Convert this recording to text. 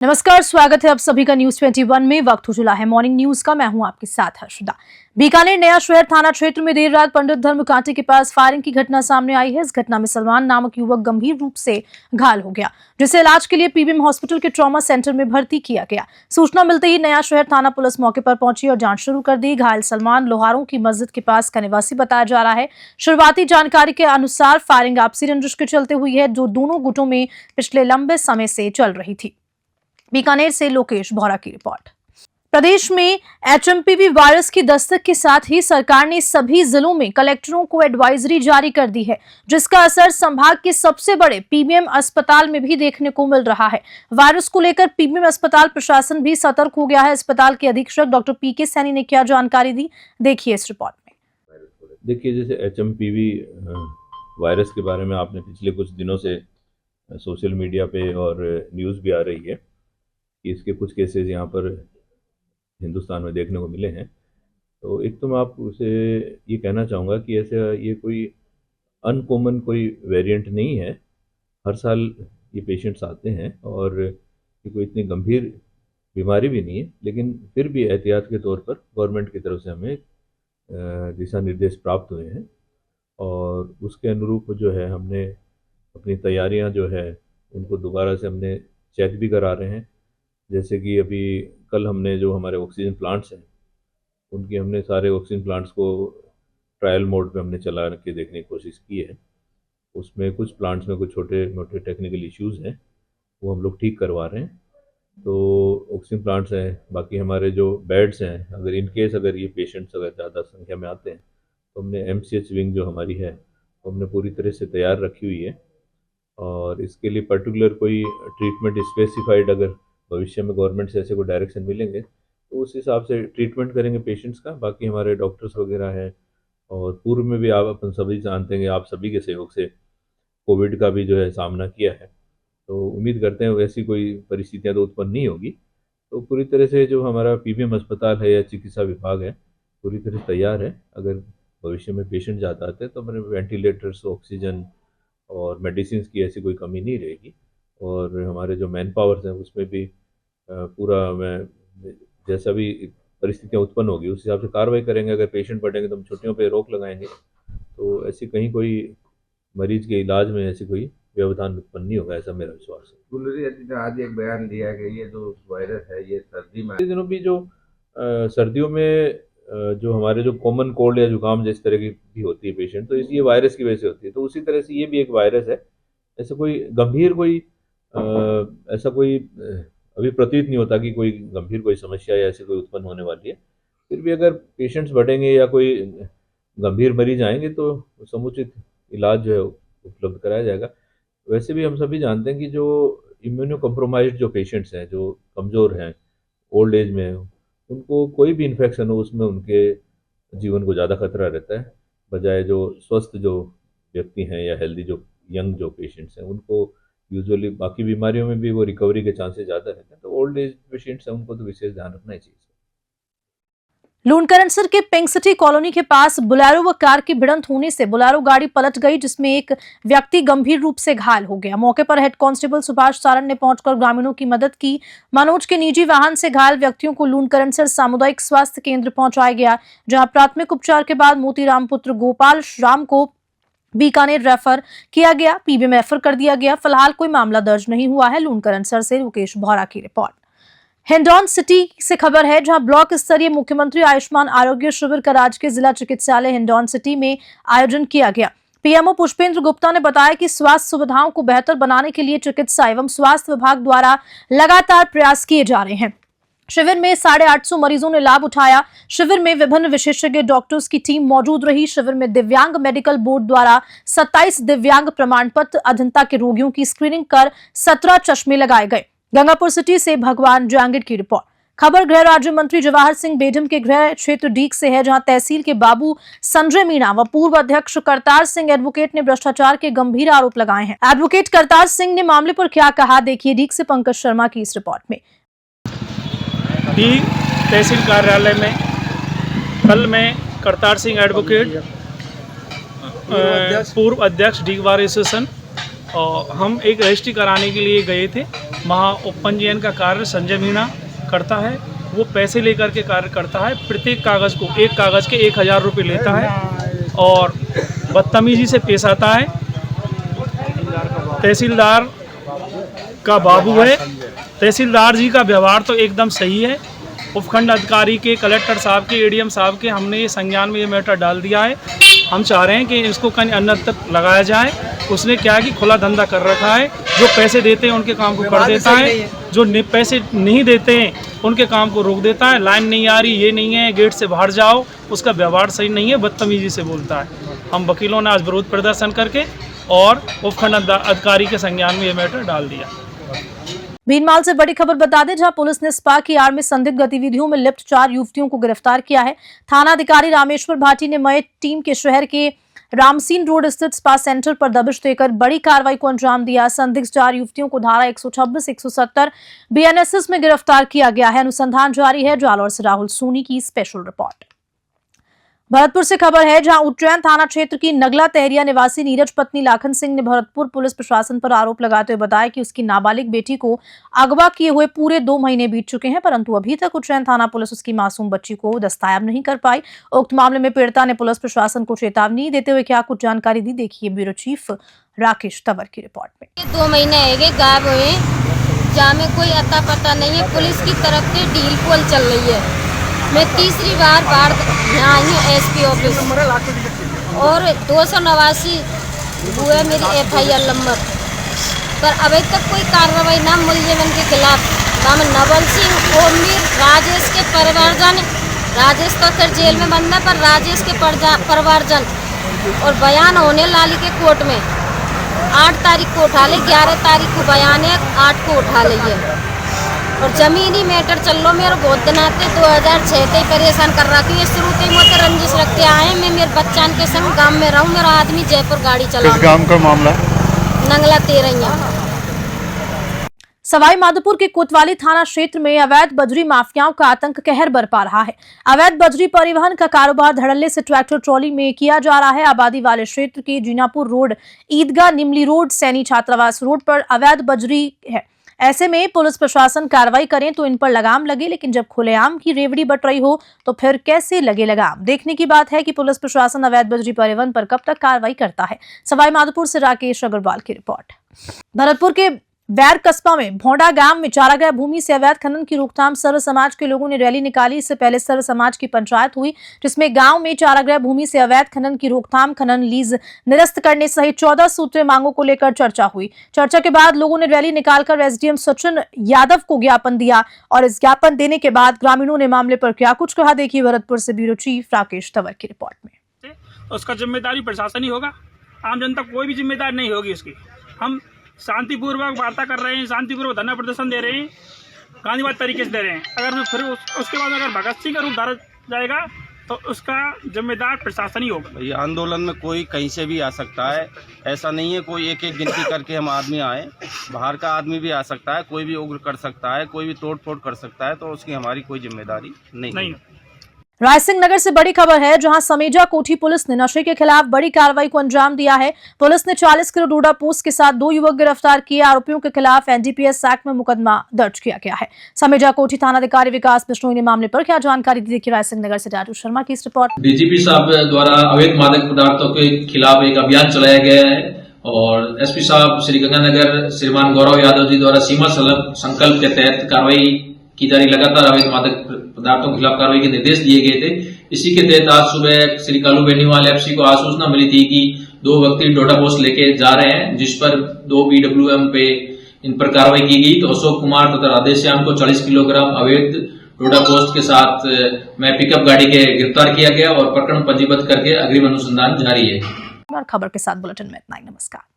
नमस्कार, स्वागत है आप सभी का न्यूज 21 में। वक्त हो चला है मॉर्निंग न्यूज का। मैं हूं आपके साथ हर्षदा। बीकानेर नया शहर थाना क्षेत्र में देर रात पंडित धर्म कांटे के पास फायरिंग की घटना सामने आई है। इस घटना में सलमान नामक युवक गंभीर रूप से घायल हो गया, जिसे इलाज के लिए पीबीएम हॉस्पिटल के ट्रॉमा सेंटर में भर्ती किया गया। सूचना मिलते ही नया शहर थाना पुलिस मौके पर पहुंची और जांच शुरू कर दी। घायल सलमान लोहारों की मस्जिद के पास का निवासी बताया जा रहा है। शुरुआती जानकारी के अनुसार फायरिंग आपसी रंजिश के चलते हुई है, जो दोनों गुटों में पिछले लंबे समय से चल रही थी। बीकानेर से लोकेश भौरा की रिपोर्ट। प्रदेश में एचएमपीवी वायरस की दस्तक के साथ ही सरकार ने सभी जिलों में कलेक्टरों को एडवाइजरी जारी कर दी है, जिसका असर संभाग के सबसे बड़े पीबीएम अस्पताल में भी देखने को मिल रहा है। वायरस को लेकर पीबीएम अस्पताल प्रशासन भी सतर्क हो गया है। अस्पताल के अधीक्षक डॉक्टर पीके सैनी ने क्या जानकारी दी, देखिए इस रिपोर्ट में। देखिए, जैसे एचएमपीवी वायरस के बारे में आपने पिछले कुछ दिनों से सोशल मीडिया पे और न्यूज़ भी आ रही है कि इसके कुछ केसेस यहाँ पर हिंदुस्तान में देखने को मिले हैं। तो एक तो मैं आपसे ये कहना चाहूँगा कि ऐसा ये कोई अनकॉमन कोई वेरिएंट नहीं है। हर साल ये पेशेंट्स आते हैं और ये कोई इतनी गंभीर बीमारी भी नहीं है, लेकिन फिर भी एहतियात के तौर पर गवर्नमेंट की तरफ से हमें दिशा निर्देश प्राप्त हुए हैं और उसके अनुरूप जो है हमने अपनी तैयारियां जो है उनको दोबारा से हमने चेक भी करा रहे हैं। जैसे कि अभी कल हमने जो हमारे ऑक्सीजन प्लांट्स हैं उनकी हमने सारे ऑक्सीजन प्लांट्स को ट्रायल मोड पे हमने चला के देखने की कोशिश की है। उसमें कुछ प्लांट्स में कुछ छोटे मोटे टेक्निकल इश्यूज़ हैं, वो हम लोग ठीक करवा रहे हैं। तो ऑक्सीजन प्लांट्स हैं, बाकी हमारे जो बेड्स हैं, अगर इन केस अगर ये पेशेंट्स अगर ज़्यादा संख्या में आते हैं तो हमने एमसीएच विंग जो हमारी है वो हमने पूरी तरह से तैयार रखी हुई है और इसके लिए पर्टिकुलर कोई ट्रीटमेंट स्पेसिफाइड अगर भविष्य में गवर्नमेंट से ऐसे कोई डायरेक्शन मिलेंगे तो उस हिसाब से ट्रीटमेंट करेंगे पेशेंट्स का। बाकी हमारे डॉक्टर्स वगैरह हैं और पूर्व में भी आप अपन सभी जानते हैं कि आप सभी के सहयोग से कोविड का भी जो है सामना किया है, तो उम्मीद करते हैं वैसी कोई परिस्थितियाँ तो उत्पन्न नहीं होगी। तो पूरी तरह से जो हमारा पीबीएम अस्पताल है या चिकित्सा विभाग है पूरी तरह तैयार है। अगर भविष्य में पेशेंट ज़्यादा आते हैं तो हमारे वेंटिलेटर्स, ऑक्सीजन और मेडिसिन की ऐसी कोई कमी नहीं रहेगी और हमारे जो मैन पावर्स हैं उसमें भी पूरा मैं जैसा भी परिस्थितियाँ उत्पन्न होगी उस हिसाब से कार्रवाई करेंगे। अगर पेशेंट बढ़ेंगे तो हम छुट्टियों पे रोक लगाएंगे। तो ऐसी कहीं कोई मरीज के इलाज में ऐसी कोई व्यवधान उत्पन्न नहीं होगा, ऐसा मेरा विश्वास है। गुलरी ने आज एक बयान दिया कि ये जो वायरस है ये सर्दी में दिनों भी जो सर्दियों में जो हमारे जो कॉमन कोल्ड या जुकाम जिस तरह की भी होती है पेशेंट, तो ये वायरस की वजह से होती है। तो उसी तरह से ये भी एक वायरस है। ऐसे कोई गंभीर कोई ऐसा कोई अभी प्रतीत नहीं होता कि कोई गंभीर कोई समस्या या ऐसी कोई उत्पन्न होने वाली है। फिर भी अगर पेशेंट्स बढ़ेंगे या कोई गंभीर मरीज आएंगे तो समुचित इलाज जो है उपलब्ध कराया जाएगा। वैसे भी हम सभी जानते हैं कि जो इम्यूनो कम्प्रोमाइज्ड जो पेशेंट्स हैं, जो कमज़ोर हैं, ओल्ड एज में, उनको कोई भी इन्फेक्शन हो उसमें उनके जीवन को ज़्यादा खतरा रहता है, बजाय जो स्वस्थ जो व्यक्ति हैं या हेल्दी जो यंग जो पेशेंट्स हैं उनको यूजुअली बाकी बीमारियों में भी वो रिकवरी के चांसेस ज़्यादा रहते हैं। तो ओल्ड एज पेशेंट्स हैं उनको तो विशेष ध्यान रखना ही चाहिए। लूणकरणसर के पिंक सिटी कॉलोनी के पास बोलेरो व कार की भिड़ंत होने से बोलेरो गाड़ी पलट गई, जिसमें एक व्यक्ति गंभीर रूप से घायल हो गया। मौके पर हेड कांस्टेबल सुभाष सारण ने पहुंचकर ग्रामीणों की मदद की। मनोज के निजी वाहन से घायल व्यक्तियों को लूणकरणसर सामुदायिक स्वास्थ्य केंद्र पहुंचाया गया, जहां प्राथमिक उपचार के बाद मोतीराम पुत्र गोपाल राम को बीकानेर रेफर किया गया, पीबीएम रेफर कर दिया गया। फिलहाल कोई मामला दर्ज नहीं हुआ है। लूणकरणसर से लोकेश भौरा की रिपोर्ट। हिंडौन सिटी से खबर है, जहां ब्लॉक स्तरीय मुख्यमंत्री आयुष्मान आरोग्य शिविर का राजकीय जिला चिकित्सालय हिंडौन सिटी में आयोजन किया गया। पीएमओ पुष्पेंद्र गुप्ता ने बताया कि स्वास्थ्य सुविधाओं को बेहतर बनाने के लिए चिकित्सा एवं स्वास्थ्य विभाग द्वारा लगातार प्रयास किए जा रहे हैं। शिविर में 850 मरीजों ने लाभ उठाया। शिविर में विभिन्न विशेषज्ञ डॉक्टर्स की टीम मौजूद रही। शिविर में दिव्यांग मेडिकल बोर्ड द्वारा 27 दिव्यांग प्रमाण पत्र अधीनता के रोगियों की स्क्रीनिंग कर 17 चश्मे लगाए गए। गंगापुर सिटी से भगवान जांगिड की रिपोर्ट। खबर गृह राज्य मंत्री जवाहर सिंह बेढम के गृह क्षेत्र डीग से है, जहां तहसील के बाबू संजय मीणा व पूर्व अध्यक्ष करतार सिंह एडवोकेट ने भ्रष्टाचार के गंभीर आरोप लगाए हैं। एडवोकेट करतार सिंह ने मामले पर क्या कहा, देखिए डीग से पंकज शर्मा की इस रिपोर्ट में। डीग तहसील कार्यालय में कल मैं करतार सिंह एडवोकेट, पूर्व अध्यक्ष डीग बार एसोसिएशन और हम एक रजिस्ट्री कराने के लिए गए थे। वहाँ उपपंजीयन का कार्य संजय मीणा करता है। वो पैसे लेकर के कार्य करता है। प्रत्येक कागज़ को, एक कागज़ के 1000 रुपये लेता है और बदतमीजी से पेश आता है। तहसीलदार का बाबू है। तहसीलदार जी का व्यवहार तो एकदम सही है। उपखंड अधिकारी के, कलेक्टर साहब के, एडीएम साहब के हमने ये संज्ञान में ये मैटर डाल दिया है। हम चाह रहे हैं कि इसको कहीं अन्यत्र लगाया जाए। उसने क्या है कि खुला धंधा कर रखा है। जो पैसे देते हैं उनके काम को कर देता है, जो पैसे नहीं देते हैं उनके काम को रोक देता है। लाइन नहीं आ रही, ये नहीं है, गेट से बाहर जाओ, उसका व्यवहार सही नहीं है, बदतमीजी से बोलता है। हम वकीलों ने आज विरोध प्रदर्शन करके और उपखंड अधिकारी के संज्ञान में ये मैटर डाल दिया। भीनमाल से बड़ी खबर बता दें, जहां पुलिस ने स्पा की आड़ में संदिग्ध गतिविधियों में लिप्त 4 युवतियों को गिरफ्तार किया है। थाना अधिकारी रामेश्वर भाटी ने मय टीम के शहर के रामसीन रोड स्थित स्पा सेंटर पर दबिश देकर बड़ी कार्रवाई को अंजाम दिया। संदिग्ध 4 युवतियों को धारा 126, 170 बीएनएसएस में गिरफ्तार किया गया है। अनुसंधान जारी है। जालौर से राहुल सोनी की स्पेशल रिपोर्ट। भरतपुर से खबर है, जहां उज्जैन थाना क्षेत्र की नगला तहरिया निवासी नीरज पत्नी लाखन सिंह ने भरतपुर पुलिस प्रशासन पर आरोप लगाते हुए बताया कि उसकी नाबालिग बेटी को अगवा किए हुए पूरे 2 महीने बीत चुके हैं, परंतु अभी तक उज्जैन थाना पुलिस उसकी मासूम बच्ची को दस्तयाब नहीं कर पाई। उक्त मामले में पीड़िता ने पुलिस प्रशासन को चेतावनी देते हुए क्या कुछ जानकारी दी, देखिए ब्यूरो चीफ राकेश तंवर की रिपोर्ट में। 2 महीने है गायब हुए, जहाँ में कोई अता पता नहीं है। पुलिस की तरफ से डील पोल चल रही है। मैं तीसरी बार यहाँ आई हूँ एसपी ऑफिस और 289 हुए मेरी FIR नंबर पर अभी तक कोई कार्रवाई ना मुलजिमन के खिलाफ। हम नवल सिंह, ओमवीर, राजेश के परिवारजन, राजेश तो फिर जेल में बंद है, पर राजेश के परिवारजन और बयान होने लाली के कोर्ट में 8 तारीख को उठा ले, 11 तारीख को बयान है, 8 को उठा ली और जमीनी मैटर चल लो। मेरे बहुत दिन आते 2006 से परेशान कर रहा थी। शुरू से मुझे रंजिश रखते आए। मैं मेरे बच्चान के संग गांव में रहूं। मेरा आदमी जयपुर गाड़ी चला। किस गांव का मामला? नंगला तेरैया। सवाई माधोपुर के कोतवाली थाना क्षेत्र में अवैध बजरी माफियाओं का आतंक कहर बरपा रहा है। अवैध बजरी परिवहन का कारोबार धड़ल्ले से ट्रैक्टर ट्रॉली में किया जा रहा है। आबादी वाले क्षेत्र के जीनापुर रोड, ईदगाह, निमली रोड, सैनी छात्रावास रोड पर अवैध बजरी है। ऐसे में पुलिस प्रशासन कार्रवाई करें तो इन पर लगाम लगे, लेकिन जब खुलेआम की रेवड़ी बट रही हो तो फिर कैसे लगे लगाम। देखने की बात है कि पुलिस प्रशासन अवैध बजरी परिवहन पर कब तक कार्रवाई करता है। सवाई माधोपुर से राकेश अग्रवाल की रिपोर्ट। भरतपुर के बैर कस्बा में भोंडा गांव में चारागाह भूमि से अवैध खनन की रोकथाम सर्व समाज के लोगों ने रैली निकाली। इससे पहले सर्व समाज की पंचायत हुई, जिसमें गांव में चारागाह भूमि से अवैध खनन की रोकथाम, खनन लीज निरस्त करने सहित 14 सूत्रीय मांगों को लेकर चर्चा हुई। चर्चा के बाद लोगों ने रैली निकालकर एसडीएम सचिन यादव को ज्ञापन दिया और इस ज्ञापन देने के बाद ग्रामीणों ने मामले पर क्या कुछ कहा, देखिए भरतपुर से ब्यूरो चीफ राकेश तंवर की रिपोर्ट में। उसका जिम्मेदारी प्रशासन ही होगा, आम जनता कोई भी जिम्मेदारी नहीं होगी उसकी। हम शांतिपूर्वक वार्ता कर रहे हैं, शांतिपूर्वक धरना प्रदर्शन दे रहे हैं, गांधीवादी तरीके से दे रहे हैं। अगर फिर उसके बाद अगर भगत सिंह का रूप धारा जाएगा तो उसका जिम्मेदार प्रशासन ही होगा। ये आंदोलन में कोई कहीं से भी आ सकता है, ऐसा नहीं है कोई एक एक गिनती करके हम आदमी आए। बाहर का आदमी भी आ सकता है, कोई भी उग्र कर सकता है, कोई भी तोड़ फोड़ कर सकता है, तो उसकी हमारी कोई जिम्मेदारी नहीं। रायसिंह नगर से बड़ी खबर है, जहां समेजा कोठी पुलिस ने नशे के खिलाफ बड़ी कार्रवाई को अंजाम दिया है। पुलिस ने 40 किलो डोडा पोस्ट के साथ 2 युवक गिरफ्तार किए। आरोपियों के खिलाफ एनडीपीएस एक्ट में मुकदमा दर्ज किया गया है। समेजा कोठी थानाधिकारी विकास बिश्नोई ने मामले पर क्या जानकारी दी, देखिए रायसिंह नगर से राजू शर्मा की इस रिपोर्ट। डीजीपी साहब द्वारा अवैध मादक पदार्थों के खिलाफ एक अभियान चलाया गया है और एसपी साहब श्री गंगानगर श्रीमान गौरव यादव जी द्वारा सीमा संकल्प के तहत कार्रवाई की जा रही। लगातार अवैध मादक पदार्थों के खिलाफ कार्रवाई के निर्देश दिए गए थे। इसी के तहत आज सुबह श्री कालू बेनीवाल एफसी को आसूचना मिली थी कि 2 व्यक्ति डोडा पोस्ट लेके जा रहे हैं, जिस पर 2 BWM पे इन पर कार्रवाई की गई। तो अशोक कुमार तथा राधेश्याम को 40 किलोग्राम अवैध डोडा पोस्ट के साथ में पिकअप गाड़ी के गिरफ्तार किया गया और प्रकरण पंजीबद्ध करके अग्रिम अनुसंधान जारी है। और खबर के साथ बुलेटिन में इतना ही। नमस्कार।